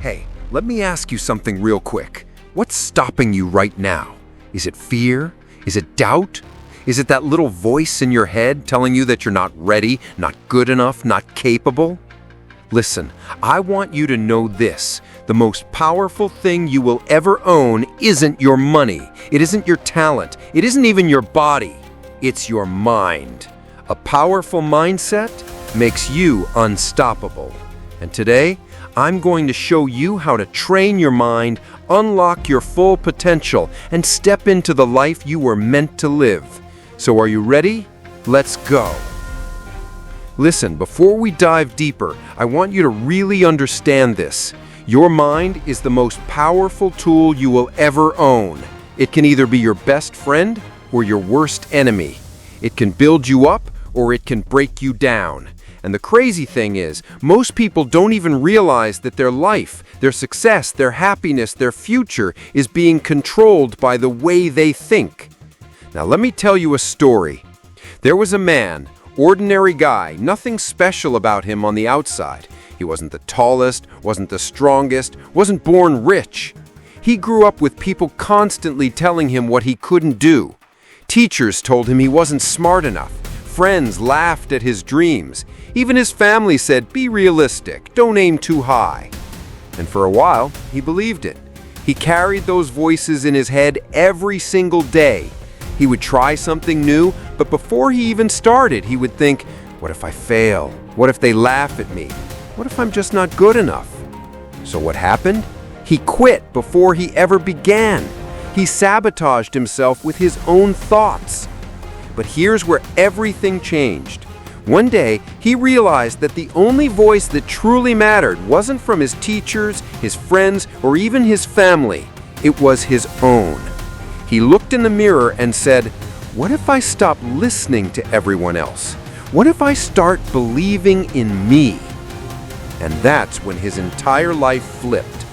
Hey, let me ask you something real quick. What's stopping you right now? Is it fear? Is it doubt? Is it that little voice in your head telling you that you're not ready, not good enough, not capable? Listen, I want you to know this. The most powerful thing you will ever own isn't your money. It isn't your talent. It isn't even your body. It's your mind. A powerful mindset makes you unstoppable. And today, I'm going to show you how to train your mind, unlock your full potential, and step into the life you were meant to live. So are you ready? Let's go. Listen, before we dive deeper, I want you to really understand this. Your mind is the most powerful tool you will ever own. It can either be your best friend or your worst enemy. It can build you up or it can break you down. And the crazy thing is, most people don't even realize that their life, their success, their happiness, their future is being controlled by the way they think. Now let me tell you a story. There was a man, ordinary guy, nothing special about him on the outside. He wasn't the tallest, wasn't the strongest, wasn't born rich. He grew up with people constantly telling him what he couldn't do. Teachers told him he wasn't smart enough. Friends laughed at his dreams. Even his family said, "Be realistic, don't aim too high." And for a while, he believed it. He carried those voices in his head every single day. He would try something new, but before he even started, he would think, what if I fail? What if they laugh at me? What if I'm just not good enough? So what happened? He quit before he ever began. He sabotaged himself with his own thoughts. But here's where everything changed. One day, he realized that the only voice that truly mattered wasn't from his teachers, his friends, or even his family. It was his own. He looked in the mirror and said, what if I stop listening to everyone else? What if I start believing in me? And that's when his entire life flipped.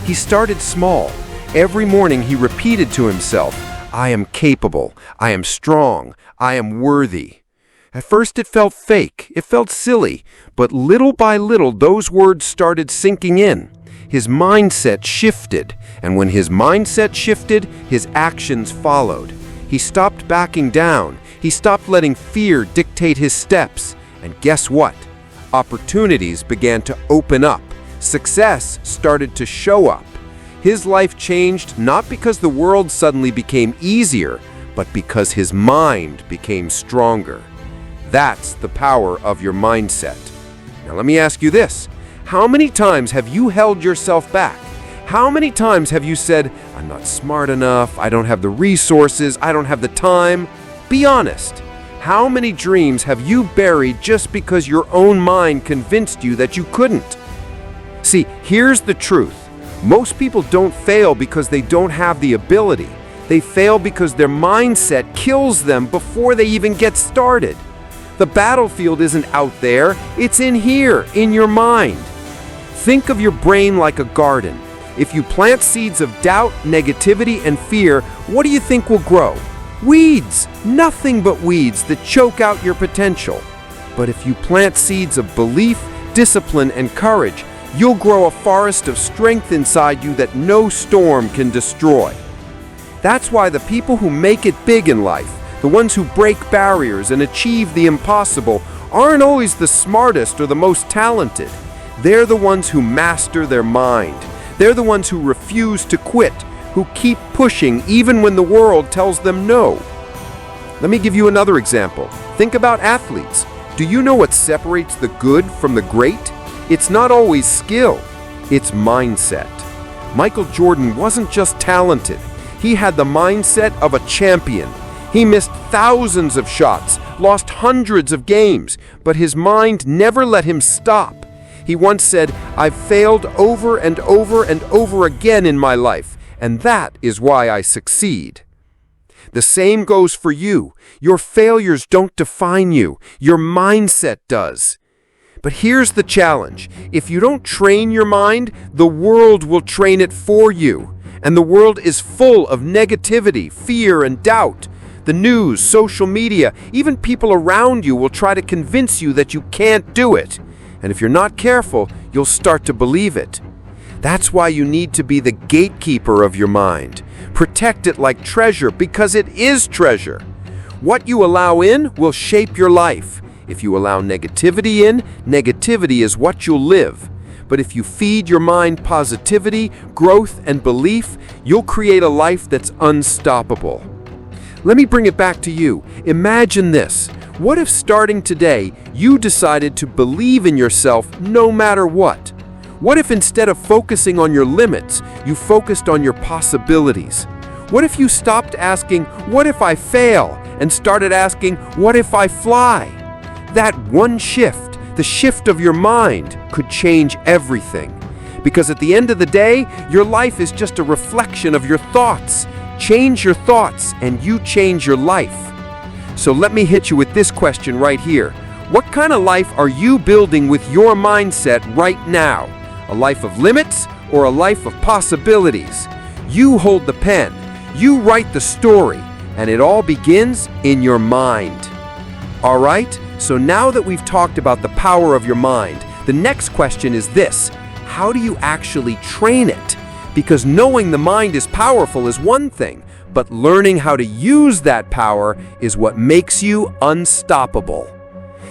He started small. Every morning he repeated to himself, I am capable, I am strong, I am worthy. At first it felt fake, it felt silly, but little by little those words started sinking in. His mindset shifted, and when his mindset shifted, his actions followed. He stopped backing down, he stopped letting fear dictate his steps, and guess what? Opportunities began to open up. Success started to show up. His life changed not because the world suddenly became easier, but because his mind became stronger. That's the power of your mindset. Now let me ask you this. How many times have you held yourself back? How many times have you said, I'm not smart enough, I don't have the resources, I don't have the time? Be honest. How many dreams have you buried just because your own mind convinced you that you couldn't? See, here's the truth. Most people don't fail because they don't have the ability. They fail because their mindset kills them before they even get started. The battlefield isn't out there, it's in here, in your mind. Think of your brain like a garden. If you plant seeds of doubt, negativity, and fear, what do you think will grow? Weeds, nothing but weeds that choke out your potential. But if you plant seeds of belief, discipline, and courage, you'll grow a forest of strength inside you that no storm can destroy. That's why the people who make it big in life, the ones who break barriers and achieve the impossible, aren't always the smartest or the most talented. They're the ones who master their mind. They're the ones who refuse to quit, who keep pushing even when the world tells them no. Let me give you another example. Think about athletes. Do you know what separates the good from the great? It's not always skill, it's mindset. Michael Jordan wasn't just talented. He had the mindset of a champion. He missed thousands of shots, lost hundreds of games, but his mind never let him stop. He once said, I've failed over and over and over again in my life, and that is why I succeed. The same goes for you. Your failures don't define you. Your mindset does. But here's the challenge. If you don't train your mind, the world will train it for you. And the world is full of negativity, fear, and doubt. The news, social media, even people around you will try to convince you that you can't do it. And if you're not careful, you'll start to believe it. That's why you need to be the gatekeeper of your mind. Protect it like treasure because it is treasure. What you allow in will shape your life. If you allow negativity in, negativity is what you'll live. But if you feed your mind positivity, growth, and belief, you'll create a life that's unstoppable. Let me bring it back to you. Imagine this. What if starting today, you decided to believe in yourself no matter what? What if instead of focusing on your limits, you focused on your possibilities? What if you stopped asking, "What if I fail?" and started asking, "What if I fly?" That one shift, the shift of your mind, could change everything. Because at the end of the day, your life is just a reflection of your thoughts. Change your thoughts and you change your life. So let me hit you with this question right here. What kind of life are you building with your mindset right now? A life of limits or a life of possibilities? You hold the pen, you write the story, and it all begins in your mind. All right? So now that we've talked about the power of your mind, the next question is this: how do you actually train it? Because knowing the mind is powerful is one thing, but learning how to use that power is what makes you unstoppable.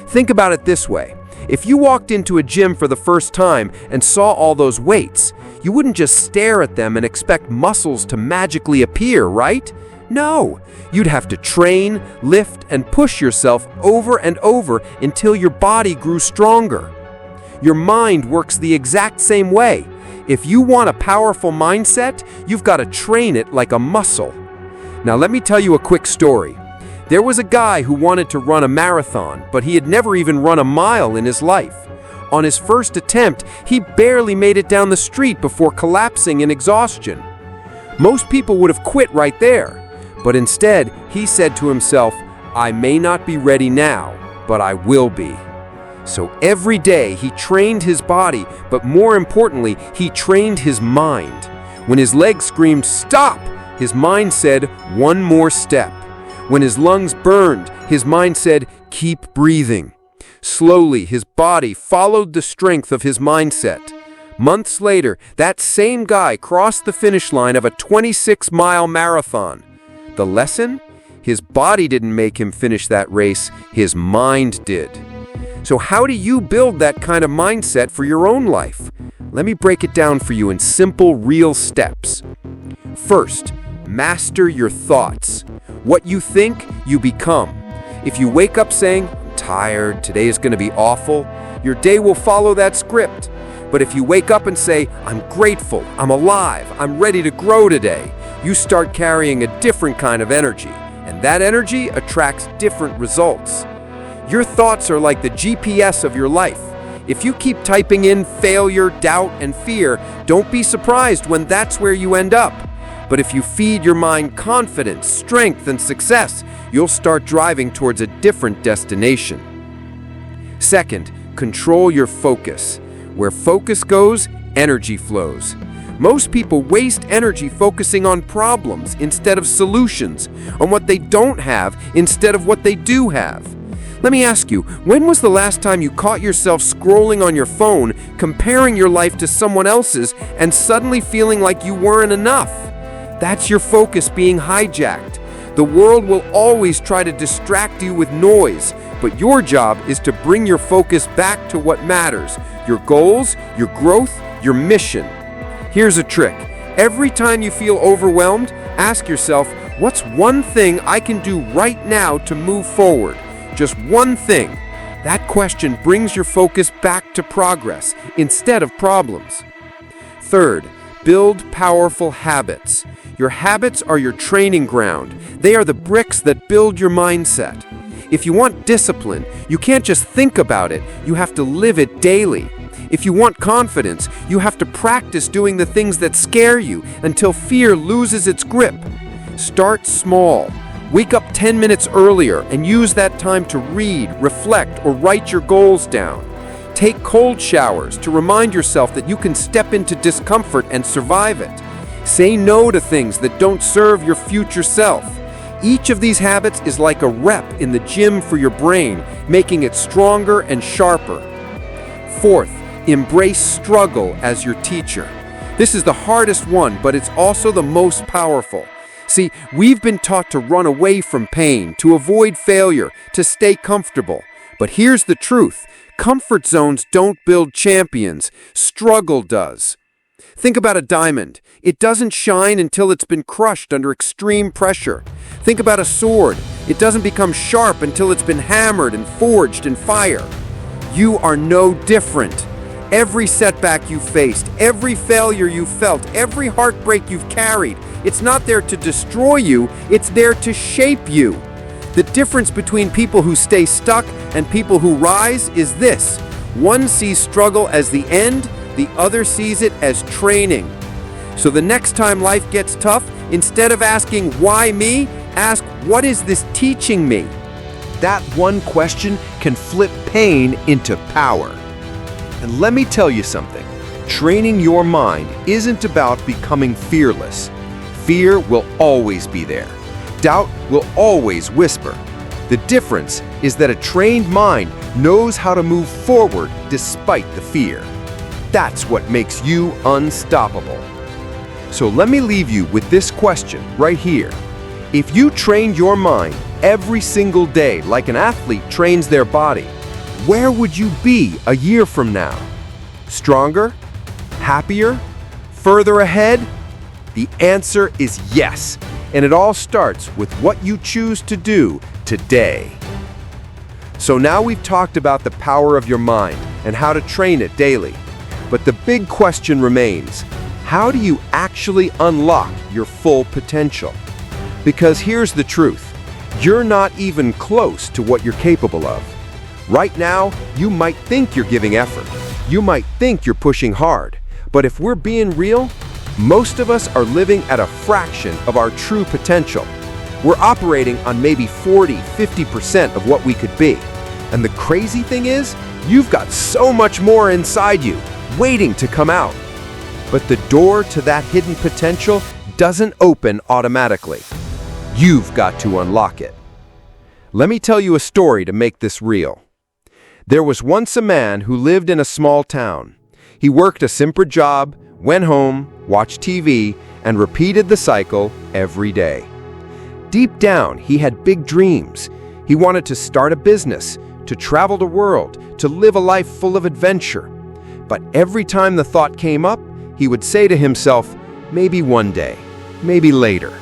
Think about it this way. If you walked into a gym for the first time and saw all those weights, you wouldn't just stare at them and expect muscles to magically appear, right? No, you'd have to train, lift, and push yourself over and over until your body grew stronger. Your mind works the exact same way. If you want a powerful mindset, you've got to train it like a muscle. Now let me tell you a quick story. There was a guy who wanted to run a marathon, but he had never even run a mile in his life. On his first attempt, he barely made it down the street before collapsing in exhaustion. Most people would have quit right there. But instead, he said to himself, "I may not be ready now, but I will be." So every day he trained his body, but more importantly, he trained his mind. When his legs screamed, "Stop!" his mind said, "One more step." When his lungs burned, his mind said, "Keep breathing." Slowly, his body followed the strength of his mindset. Months later, that same guy crossed the finish line of a 26-mile marathon. The lesson? His body didn't make him finish that race, his mind did. So how do you build that kind of mindset for your own life? Let me break it down for you in simple, real steps. First, master your thoughts. What you think, you become. If you wake up saying, "I'm tired, today is going to be awful," your day will follow that script. But if you wake up and say, "I'm grateful, I'm alive, I'm ready to grow today," you start carrying a different kind of energy, and that energy attracts different results. Your thoughts are like the GPS of your life. If you keep typing in failure, doubt, and fear, don't be surprised when that's where you end up. But if you feed your mind confidence, strength, and success, you'll start driving towards a different destination. Second, control your focus. Where focus goes, energy flows. Most people waste energy focusing on problems instead of solutions, on what they don't have instead of what they do have. Let me ask you, when was the last time you caught yourself scrolling on your phone, comparing your life to someone else's, and suddenly feeling like you weren't enough? That's your focus being hijacked. The world will always try to distract you with noise, but your job is to bring your focus back to what matters: your goals, your growth, your mission. Here's a trick. Every time you feel overwhelmed, ask yourself, what's one thing I can do right now to move forward? Just one thing. That question brings your focus back to progress instead of problems. Third, build powerful habits. Your habits are your training ground. They are the bricks that build your mindset. If you want discipline, you can't just think about it, you have to live it daily. If you want confidence, you have to practice doing the things that scare you until fear loses its grip. Start small. Wake up 10 minutes earlier and use that time to read, reflect, or write your goals down. Take cold showers to remind yourself that you can step into discomfort and survive it. Say no to things that don't serve your future self. Each of these habits is like a rep in the gym for your brain, making it stronger and sharper. Fourth, embrace struggle as your teacher. This is the hardest one, but it's also the most powerful. See, we've been taught to run away from pain, to avoid failure, to stay comfortable. But here's the truth. Comfort zones don't build champions. Struggle does. Think about a diamond. It doesn't shine until it's been crushed under extreme pressure. Think about a sword. It doesn't become sharp until it's been hammered and forged in fire. You are no different. Every setback you faced, every failure you felt, every heartbreak you've carried, it's not there to destroy you, it's there to shape you. The difference between people who stay stuck and people who rise is this. One sees struggle as the end, the other sees it as training. So the next time life gets tough, instead of asking, why me? Ask, what is this teaching me? That one question can flip pain into power. And let me tell you something. Training your mind isn't about becoming fearless. Fear will always be there. Doubt will always whisper. The difference is that a trained mind knows how to move forward despite the fear. That's what makes you unstoppable. So let me leave you with this question right here. If you trained your mind every single day like an athlete trains their body, where would you be a year from now? Stronger? Happier? Further ahead? The answer is yes, and it all starts with what you choose to do today. So now we've talked about the power of your mind and how to train it daily. But the big question remains, how do you actually unlock your full potential? Because here's the truth, you're not even close to what you're capable of. Right now, you might think you're giving effort. You might think you're pushing hard. But if we're being real, most of us are living at a fraction of our true potential. We're operating on maybe 40–50% of what we could be. And the crazy thing is, you've got so much more inside you, waiting to come out. But the door to that hidden potential doesn't open automatically. You've got to unlock it. Let me tell you a story to make this real. There was once a man who lived in a small town. He worked a simple job, went home, watched TV, and repeated the cycle every day. Deep down, he had big dreams. He wanted to start a business, to travel the world, to live a life full of adventure. But every time the thought came up, he would say to himself, maybe one day, maybe later.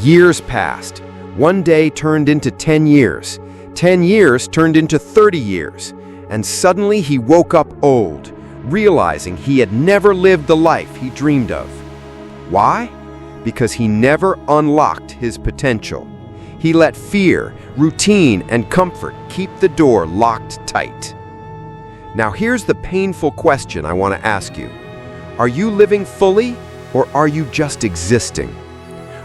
Years passed. One day turned into 10 years. 10 years turned into 30 years. And suddenly he woke up old, realizing he had never lived the life he dreamed of. Why? Because he never unlocked his potential. He let fear, routine, and comfort keep the door locked tight. Now here's the painful question I want to ask you. Are you living fully, or are you just existing?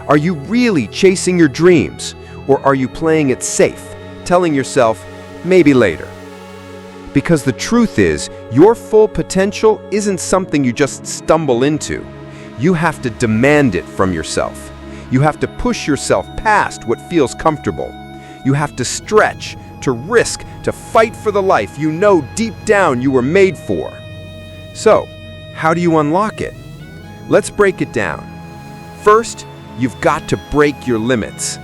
Are you really chasing your dreams, or are you playing it safe, telling yourself, maybe later? Because the truth is, your full potential isn't something you just stumble into. You have to demand it from yourself. You have to push yourself past what feels comfortable. You have to stretch, to risk, to fight for the life you know deep down you were made for. So, how do you unlock it? Let's break it down. First, you've got to break your limits.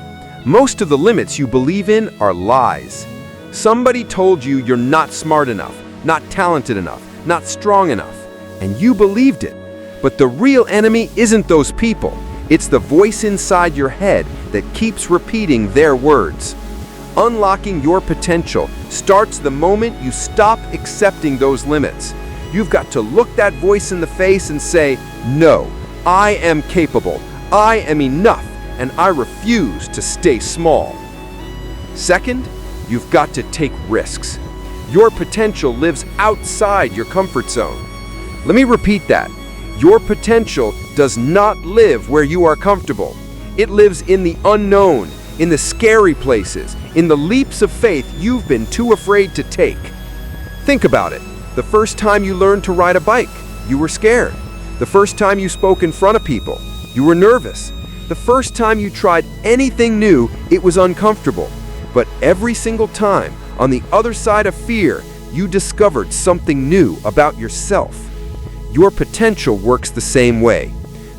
Most of the limits you believe in are lies. Somebody told you you're not smart enough, not talented enough, not strong enough, and you believed it. But the real enemy isn't those people. It's the voice inside your head that keeps repeating their words. Unlocking your potential starts the moment you stop accepting those limits. You've got to look that voice in the face and say, no, I am capable, I am enough, and I refuse to stay small. Second, you've got to take risks. Your potential lives outside your comfort zone. Let me repeat that. Your potential does not live where you are comfortable. It lives in the unknown, in the scary places, in the leaps of faith you've been too afraid to take. Think about it. The first time you learned to ride a bike, you were scared. The first time you spoke in front of people, you were nervous. The first time you tried anything new, it was uncomfortable. But every single time, on the other side of fear, you discovered something new about yourself. Your potential works the same way.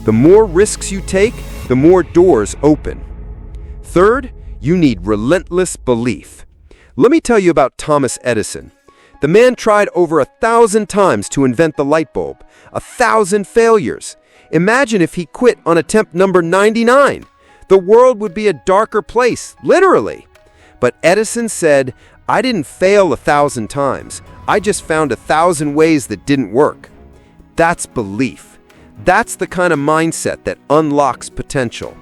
The more risks you take, the more doors open. Third, you need relentless belief. Let me tell you about Thomas Edison. The man tried over 1,000 times to invent the light bulb. 1,000 failures. Imagine if he quit on attempt number 99. The world would be a darker place, literally. But Edison said, "I didn't fail 1,000 times. I just found 1,000 ways that didn't work." That's belief. That's the kind of mindset that unlocks potential.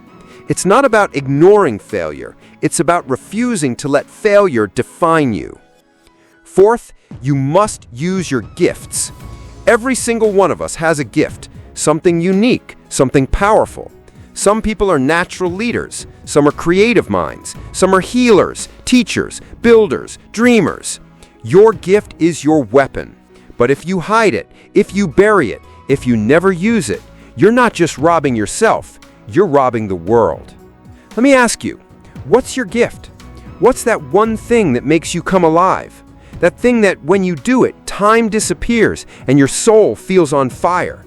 It's not about ignoring failure. It's about refusing to let failure define you. Fourth, you must use your gifts. Every single one of us has a gift, something unique, something powerful. Some people are natural leaders, some are creative minds, some are healers, teachers, builders, dreamers. Your gift is your weapon. But if you hide it, if you bury it, if you never use it, you're not just robbing yourself, you're robbing the world. Let me ask you, what's your gift? What's that one thing that makes you come alive? That thing that when you do it, time disappears and your soul feels on fire.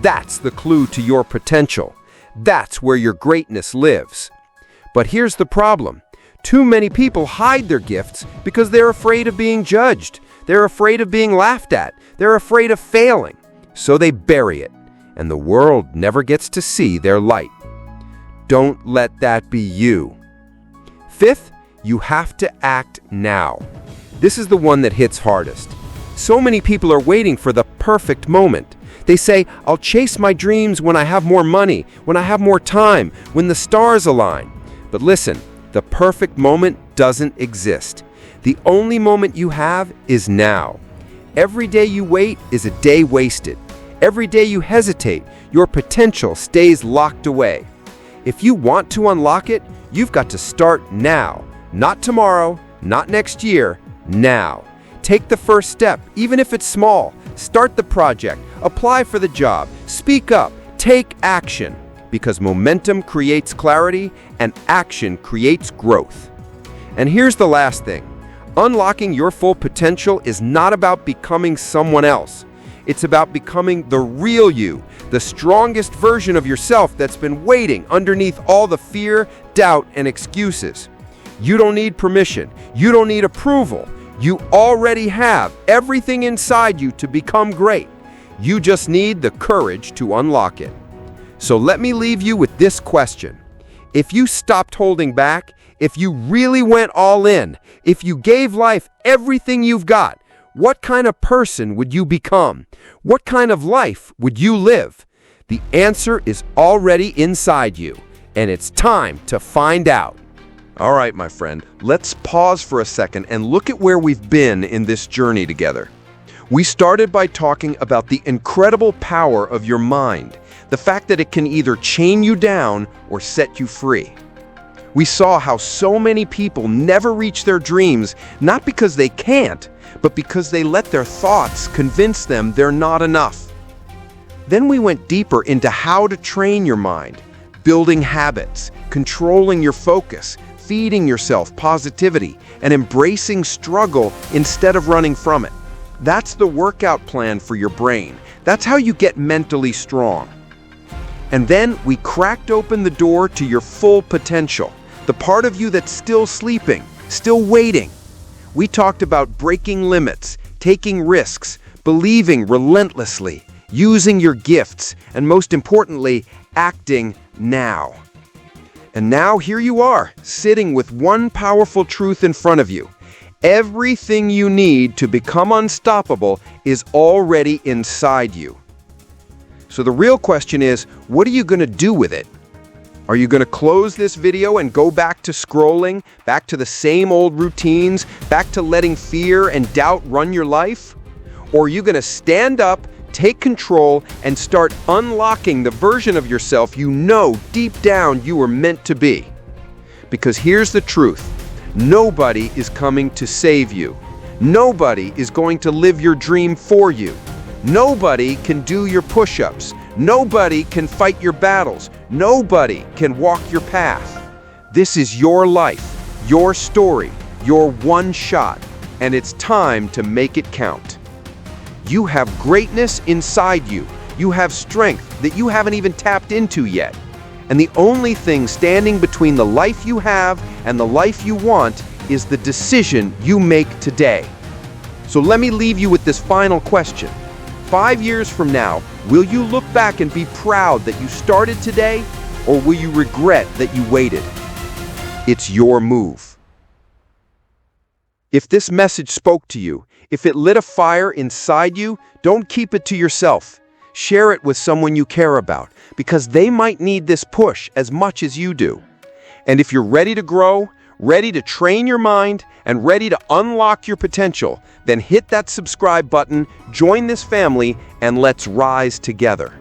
That's the clue to your potential. That's where your greatness lives. But here's the problem. Too many people hide their gifts because they're afraid of being judged. They're afraid of being laughed at. They're afraid of failing. So they bury it, and the world never gets to see their light. Don't let that be you. Fifth, you have to act now. This is the one that hits hardest. So many people are waiting for the perfect moment. They say, "I'll chase my dreams when I have more money, when I have more time, when the stars align." But listen, the perfect moment doesn't exist. The only moment you have is now. Every day you wait is a day wasted. Every day you hesitate, your potential stays locked away. If you want to unlock it, you've got to start now. Not tomorrow, not next year, now. Take the first step, even if it's small. Start the project, apply for the job, speak up, take action. Because momentum creates clarity and action creates growth. And here's the last thing. Unlocking your full potential is not about becoming someone else. It's about becoming the real you, the strongest version of yourself that's been waiting underneath all the fear, doubt, and excuses. You don't need permission. You don't need approval. You already have everything inside you to become great. You just need the courage to unlock it. So let me leave you with this question. If you stopped holding back, if you really went all in, if you gave life everything you've got, what kind of person would you become? What kind of life would you live? The answer is already inside you, and it's time to find out. All right, my friend, let's pause for a second and look at where we've been in this journey together. We started by talking about the incredible power of your mind, the fact that it can either chain you down or set you free. We saw how so many people never reach their dreams, not because they can't, but because they let their thoughts convince them they're not enough. Then we went deeper into how to train your mind, building habits, controlling your focus, feeding yourself positivity, and embracing struggle instead of running from it. That's the workout plan for your brain. That's how you get mentally strong. And then we cracked open the door to your full potential, the part of you that's still sleeping, still waiting. We talked about breaking limits, taking risks, believing relentlessly, using your gifts, and most importantly, acting now. And now here you are, sitting with one powerful truth in front of you. Everything you need to become unstoppable is already inside you. So the real question is, what are you going to do with it? Are you going to close this video and go back to scrolling, back to the same old routines, back to letting fear and doubt run your life? Or are you going to stand up, take control, and start unlocking the version of yourself you know deep down you were meant to be? Because here's the truth. Nobody is coming to save you. Nobody is going to live your dream for you. Nobody can do your push-ups. Nobody can fight your battles. Nobody can walk your path. This is your life, your story, your one shot, and it's time to make it count. You have greatness inside you. You have strength that you haven't even tapped into yet. And the only thing standing between the life you have and the life you want is the decision you make today. So let me leave you with this final question. 5 years from now, will you look back and be proud that you started today, or will you regret that you waited? It's your move. If this message spoke to you, if it lit a fire inside you, don't keep it to yourself. Share it with someone you care about, because they might need this push as much as you do. And if you're ready to grow, ready to train your mind, and ready to unlock your potential, then hit that subscribe button, join this family, and let's rise together.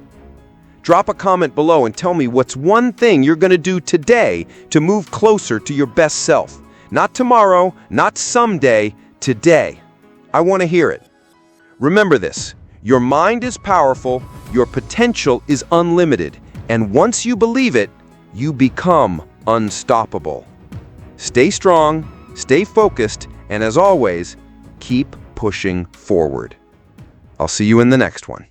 Drop a comment below and tell me what's one thing you're going to do today to move closer to your best self. Not tomorrow, not someday, today. I want to hear it. Remember this, your mind is powerful, your potential is unlimited, and once you believe it, you become unstoppable. Stay strong, stay focused, and as always, keep pushing forward. I'll see you in the next one.